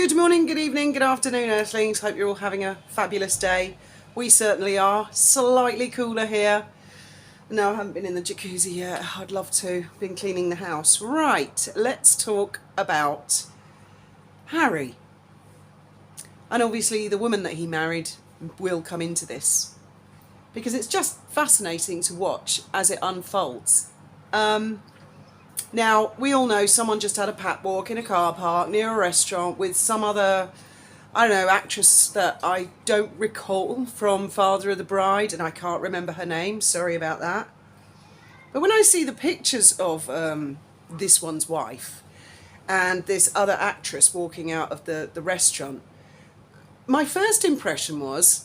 Good morning, good evening, good afternoon, Earthlings. Hope you're all having a fabulous day. We certainly are. Slightly cooler here. No, I haven't been in the jacuzzi yet. I'd love to. Been cleaning the house. Right, let's talk about Harry. And obviously the woman that he married will come into this, because it's just fascinating to watch as it unfolds. Now, we all know someone just had a pat walk in a car park near a restaurant with some other, I don't know, actress that I don't recall from Father of the Bride, and I can't remember her name, sorry about that. But when I see the pictures of this one's wife and this other actress walking out of the restaurant, my first impression was,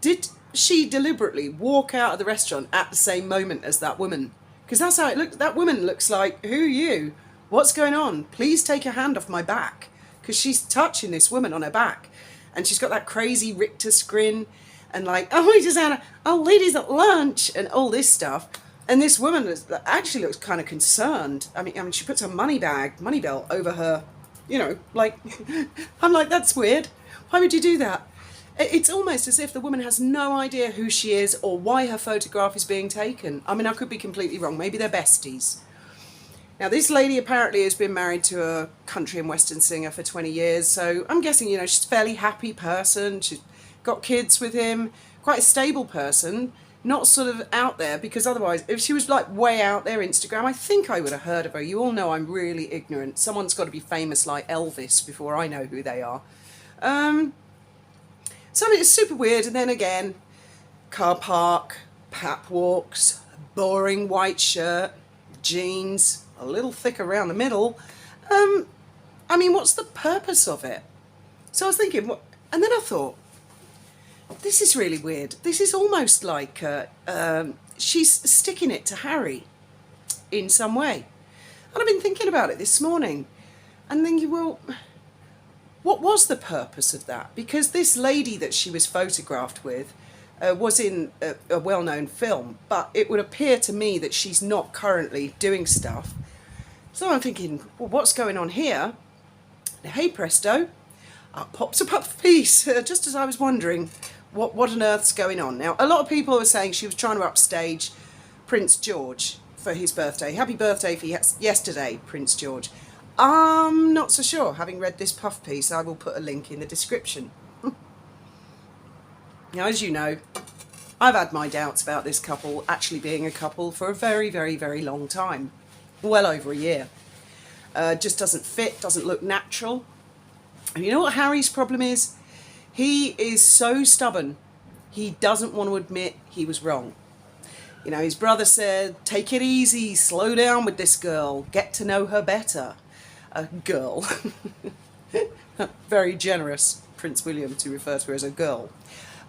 did she deliberately walk out of the restaurant at the same moment as that woman? Because that's how it looks. That woman looks like, who are you? What's going on? Please take your hand off my back. Because she's touching this woman on her back. And she's got that crazy rictus grin. And like, oh, we just had ladies at lunch. And all this stuff. And this woman actually looks kind of concerned. I mean, she puts her money belt over her, like, I'm like, that's weird. Why would you do that? It's almost as if the woman has no idea who she is or why her photograph is being taken. I mean, I could be completely wrong. Maybe they're besties. Now, this lady apparently has been married to a country and western singer for 20 years. So I'm guessing, she's a fairly happy person. She's got kids with him. Quite a stable person. Not sort of out there, because otherwise, if she was like way out there, Instagram, I think I would have heard of her. You all know I'm really ignorant. Someone's got to be famous like Elvis before I know who they are. So I mean, it's super weird. And then again, car park, pap walks, boring white shirt, jeans, a little thick around the middle. I mean, what's the purpose of it? So I was thinking, and then I thought, this is really weird. This is almost like she's sticking it to Harry in some way. And I've been thinking about it this morning and thinking, well, what was the purpose of that? Because this lady that she was photographed with was in a well-known film, but it would appear to me that she's not currently doing stuff. So I'm thinking, well, what's going on here? And hey presto, up pops a puff piece, just as I was wondering what on earth's going on. Now, a lot of people are saying she was trying to upstage Prince George for his birthday. Happy birthday for yesterday, Prince George. I'm not so sure. Having read this puff piece, I will put a link in the description. Now, as you know, I've had my doubts about this couple actually being a couple for a very, very, very long time. Well over a year. Just doesn't fit, doesn't look natural. And you know what Harry's problem is? He is so stubborn. He doesn't want to admit he was wrong. His brother said, take it easy, slow down with this girl, get to know her better. A girl. Very generous, Prince William, to refer to her as a girl.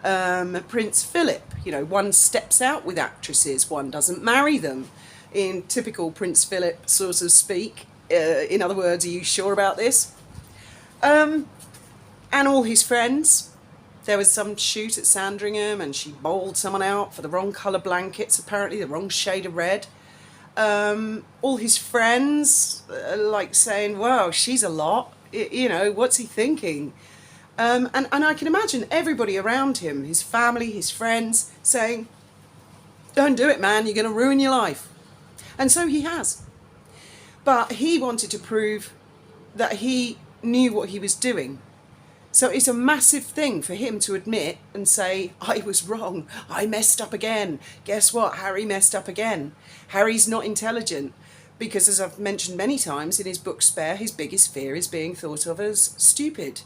Prince Philip, one steps out with actresses, one doesn't marry them. In typical Prince Philip sort of speak. In other words, are you sure about this? And all his friends. There was some shoot at Sandringham and she bowled someone out for the wrong colour blankets, apparently the wrong shade of red. All his friends like saying, wow, she's a lot, what's he thinking? And I can imagine everybody around him, his family, his friends, saying, don't do it, man, you're going to ruin your life. And so he has. But he wanted to prove that he knew what he was doing. So it's a massive thing for him to admit and say, I was wrong, I messed up again. Guess what? Harry messed up again. Harry's not intelligent because, as I've mentioned many times in his book Spare, his biggest fear is being thought of as stupid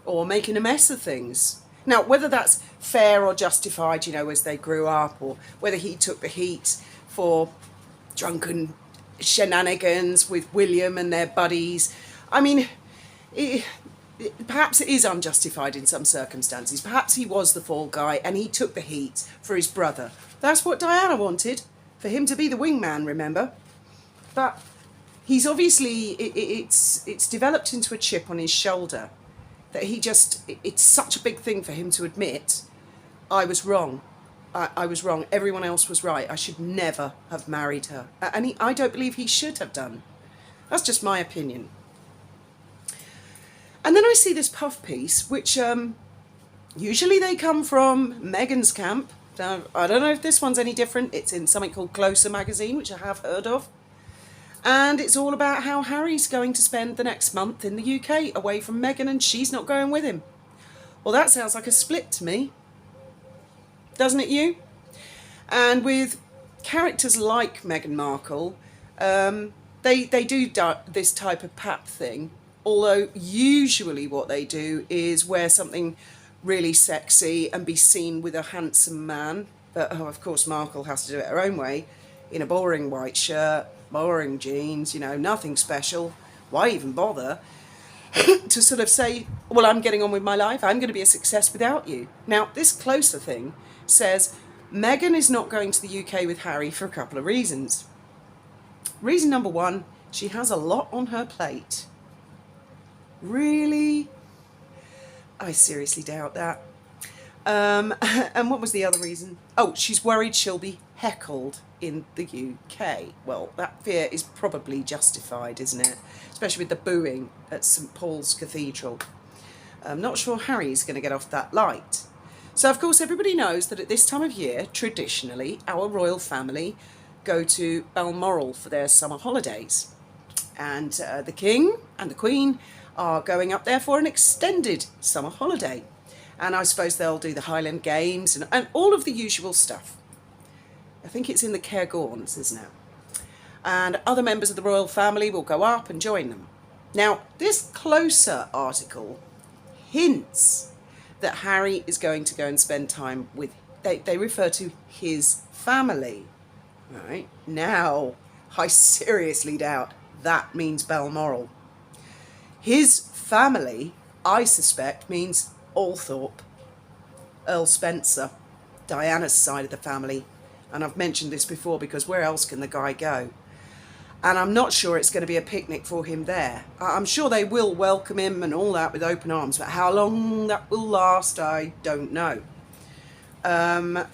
or making a mess of things. Now, whether that's fair or justified, as they grew up, or whether he took the heat for drunken shenanigans with William and their buddies, I mean, perhaps it is unjustified in some circumstances. Perhaps he was the fall guy and he took the heat for his brother. That's what Diana wanted, for him to be the wingman, remember? But he's obviously, it's developed into a chip on his shoulder that it's such a big thing for him to admit, I was wrong. I was wrong. Everyone else was right. I should never have married her. And I don't believe he should have done. That's just my opinion. And then I see this puff piece, which usually they come from Meghan's camp. Now, I don't know if this one's any different. It's in something called Closer magazine, which I have heard of. And it's all about how Harry's going to spend the next month in the UK away from Meghan, and she's not going with him. Well, that sounds like a split to me. Doesn't it, you? And with characters like Meghan Markle, they do this type of pap thing, although usually what they do is wear something really sexy and be seen with a handsome man. But of course Markle has to do it her own way, in a boring white shirt, boring jeans, nothing special. Why even bother to sort of say, well, I'm getting on with my life, I'm going to be a success without you. Now, this Closer thing says Meghan is not going to the UK with Harry for a couple of reasons. Reason number one, she has a lot on her plate. Really? I seriously doubt that. And what was the other reason? Oh, she's worried she'll be heckled in the UK. Well, that fear is probably justified, isn't it? Especially with the booing at St Paul's Cathedral. I'm not sure Harry's going to get off that light. So, of course, everybody knows that at this time of year, traditionally, our royal family go to Balmoral for their summer holidays. And the King and the Queen are going up there for an extended summer holiday. And I suppose they'll do the Highland Games and all of the usual stuff. I think it's in the Cairngorms, isn't it? And other members of the royal family will go up and join them. Now, this Closer article hints that Harry is going to go and spend time with, they refer to his family. Right? Now, I seriously doubt that means Balmoral. His family, I suspect, means Althorpe, Earl Spencer, Diana's side of the family. And I've mentioned this before because where else can the guy go? And I'm not sure it's going to be a picnic for him there. I'm sure they will welcome him and all that with open arms, but how long that will last, I don't know. And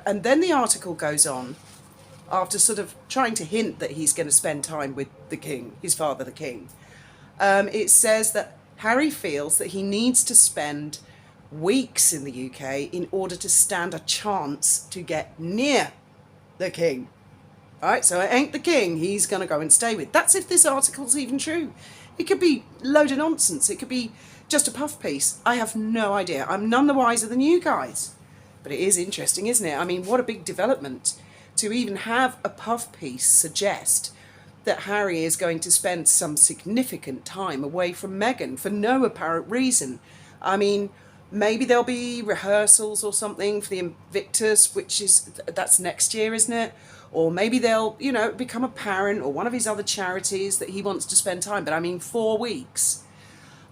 then the article goes on, after sort of trying to hint that he's going to spend time with the King, his father the King. It says that Harry feels that he needs to spend weeks in the UK in order to stand a chance to get near the King. Right, so it ain't the King he's going to go and stay with. That's if this article's even true. It could be a load of nonsense. It could be just a puff piece. I have no idea. I'm none the wiser than you guys. But it is interesting, isn't it? I mean, what a big development to even have a puff piece suggest that Harry is going to spend some significant time away from Meghan for no apparent reason. I mean, maybe there'll be rehearsals or something for the Invictus, that's next year, isn't it? Or maybe they'll, become apparent, or one of his other charities that he wants to spend time. But I mean, 4 weeks.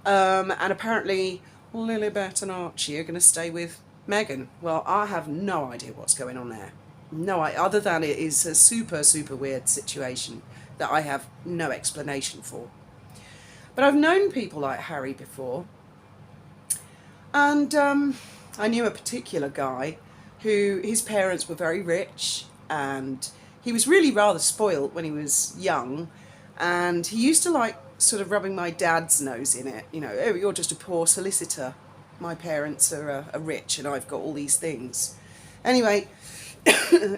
And apparently Lilibet and Archie are going to stay with Meghan. Well, I have no idea what's going on there. No, other than it is a super, super weird situation that I have no explanation for. But I've known people like Harry before. And I knew a particular guy who, his parents were very rich, and he was really rather spoilt when he was young, and he used to like sort of rubbing my dad's nose in it, oh, you're just a poor solicitor, my parents are rich and I've got all these things. Anyway,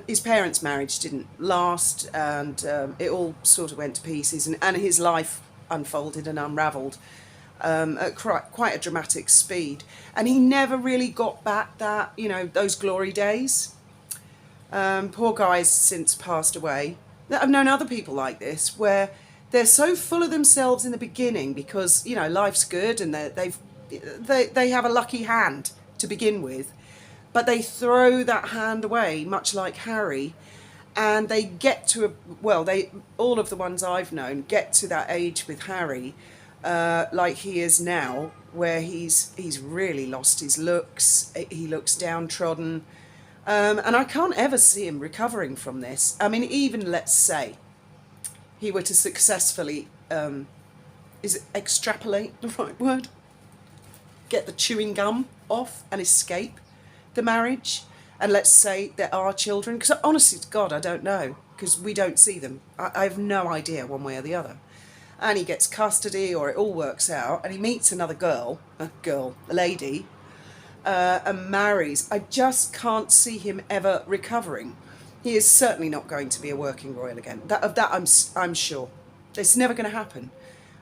his parents' marriage didn't last, and it all sort of went to pieces, and his life unfolded and unravelled at quite a dramatic speed, and he never really got back that, those glory days. Poor guy's since passed away. I've known other people like this where they're so full of themselves in the beginning because, life's good and they have a lucky hand to begin with, but they throw that hand away, much like Harry, and they get to all of the ones I've known get to that age with Harry, like he is now, where he's really lost his looks. He looks downtrodden. And I can't ever see him recovering from this. I mean, even let's say he were to successfully, is it extrapolate the right word? Get the chewing gum off and escape the marriage. And let's say there are children, because honestly to God, I don't know, because we don't see them. I have no idea one way or the other. and he gets custody, or it all works out, and he meets another a lady, and marries, I just can't see him ever recovering. He is certainly not going to be a working royal again. Of that I'm sure. It's never going to happen.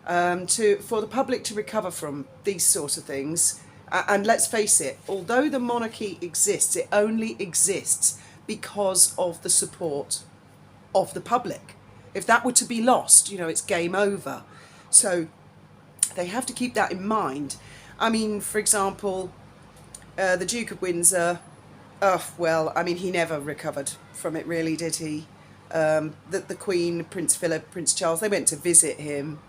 For the public to recover from these sort of things, and let's face it, although the monarchy exists, it only exists because of the support of the public. If that were to be lost, it's game over. So they have to keep that in mind. I mean, for example, the Duke of Windsor, he never recovered from it really, did he? The Queen, Prince Philip, Prince Charles, they went to visit him.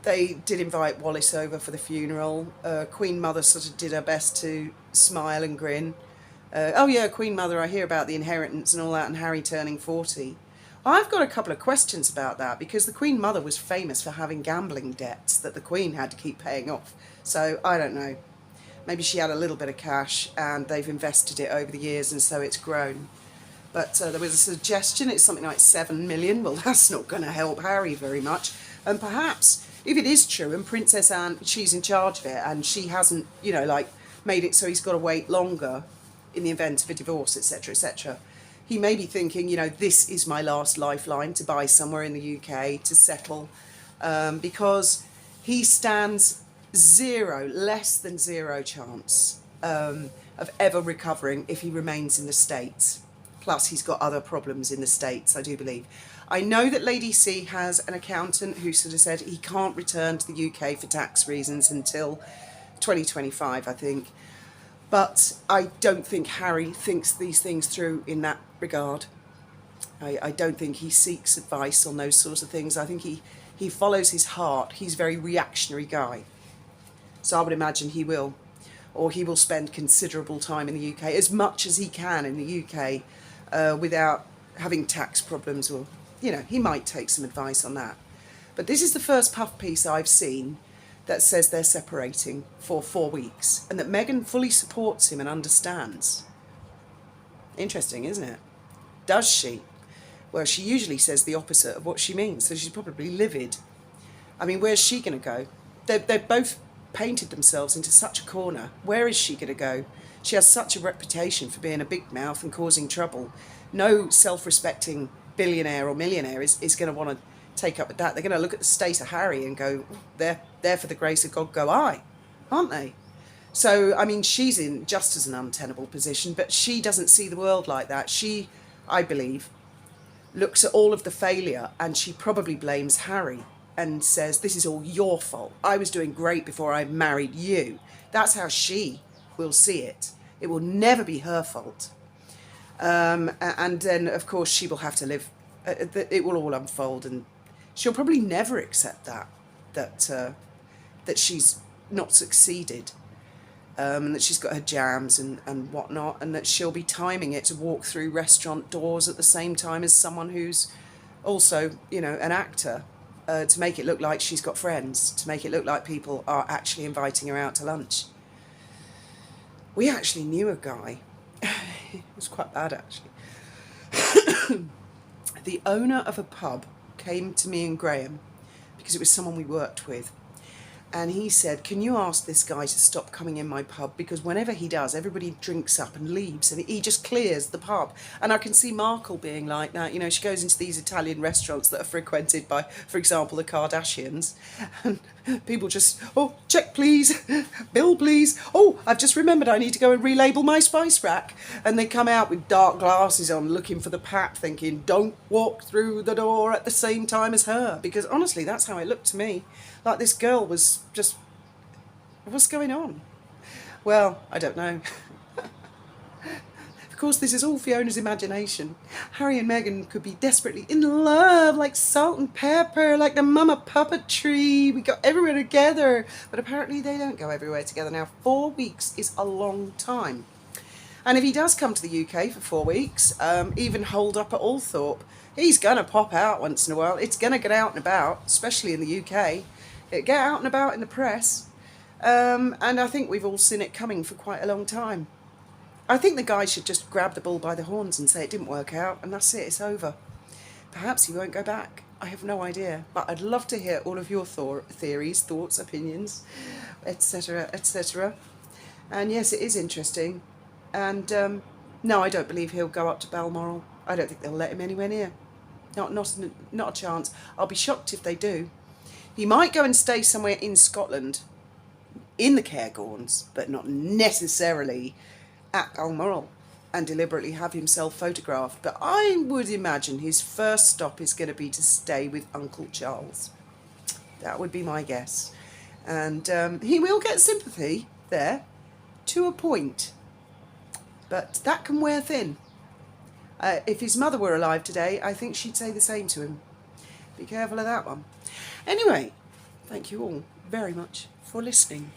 They did invite Wallis over for the funeral. Queen Mother sort of did her best to smile and grin. Queen Mother, I hear about the inheritance and all that, and Harry turning 40. I've got a couple of questions about that, because the Queen Mother was famous for having gambling debts that the Queen had to keep paying off. So I don't know. Maybe she had a little bit of cash and they've invested it over the years, and so it's grown. But there was a suggestion it's something like 7 million. Well, that's not going to help Harry very much. And perhaps, if it is true and Princess Anne, she's in charge of it, and she hasn't, made it so he's got to wait longer in the event of a divorce, etc., etc., he may be thinking, this is my last lifeline to buy somewhere in the UK to settle, because he stands less than zero chance of ever recovering if he remains in the States. Plus, he's got other problems in the States, I do believe. I know that Lady C has an accountant who sort of said he can't return to the UK for tax reasons until 2025, I think. But I don't think Harry thinks these things through in that regard. I don't think he seeks advice on those sorts of things. I think he follows his heart. He's a very reactionary guy. So I would imagine he will spend considerable time in the UK, as much as he can in the UK, without having tax problems, or, he might take some advice on that. But this is the first puff piece I've seen that says they're separating for 4 weeks, and that Meghan fully supports him and understands. Interesting, isn't it? Does she? Well, she usually says the opposite of what she means, so she's probably livid. I mean, where's she going to go? They've both painted themselves into such a corner. Where is she going to go? She has such a reputation for being a big mouth and causing trouble. No self-respecting billionaire or millionaire is going to want to take up with that. They're going to look at the state of Harry and go, there for the grace of God go I, aren't they? So, I mean, she's in just as an untenable position, but she doesn't see the world like that. She, I believe, looks at all of the failure, and she probably blames Harry and says, this is all your fault. I was doing great before I married you. That's how she will see it. It will never be her fault. And then, of course, she will have to live. It will all unfold, and she'll probably never accept that she's not succeeded, and that she's got her jams and whatnot, and that she'll be timing it to walk through restaurant doors at the same time as someone who's also, an actor, to make it look like she's got friends, to make it look like people are actually inviting her out to lunch. We actually knew a guy. It was quite bad, actually. The owner of a pub came to me and Graham, because it was someone we worked with, and he said, can you ask this guy to stop coming in my pub, because whenever he does, everybody drinks up and leaves, and he just clears the pub. And I can see Markle being like that. She goes into these Italian restaurants that are frequented by, for example, the Kardashians, and people just, oh, check please, bill please, oh, I've just remembered I need to go and relabel my spice rack. And they come out with dark glasses on, looking for the pat, thinking, don't walk through the door at the same time as her, because honestly, that's how it looked to me. Like this girl was just, what's going on? Well, I don't know. Of course, this is all Fiona's imagination. Harry and Meghan could be desperately in love, like salt and pepper, like the mama puppet tree. We got everywhere together. But apparently they don't go everywhere together now. 4 weeks is a long time. And if he does come to the UK for 4 weeks, even holed up at Althorpe, he's going to pop out once in a while. It's going to get out and about, especially in the UK. It get out and about in the press. And I think we've all seen it coming for quite a long time. I think the guy should just grab the bull by the horns and say it didn't work out, and that's it, it's over. Perhaps he won't go back. I have no idea, but I'd love to hear all of your theories, thoughts, opinions, etc., etc. And yes, it is interesting. And no, I don't believe he'll go up to Balmoral. I don't think they'll let him anywhere near. Not a chance. I'll be shocked if they do. He might go and stay somewhere in Scotland, in the Cairngorms, but not necessarily at Balmoral, and deliberately have himself photographed. But I would imagine his first stop is going to be to stay with Uncle Charles. That would be my guess. And he will get sympathy there, to a point. But that can wear thin. If his mother were alive today, I think she'd say the same to him. Be careful of that one. Anyway, thank you all very much for listening.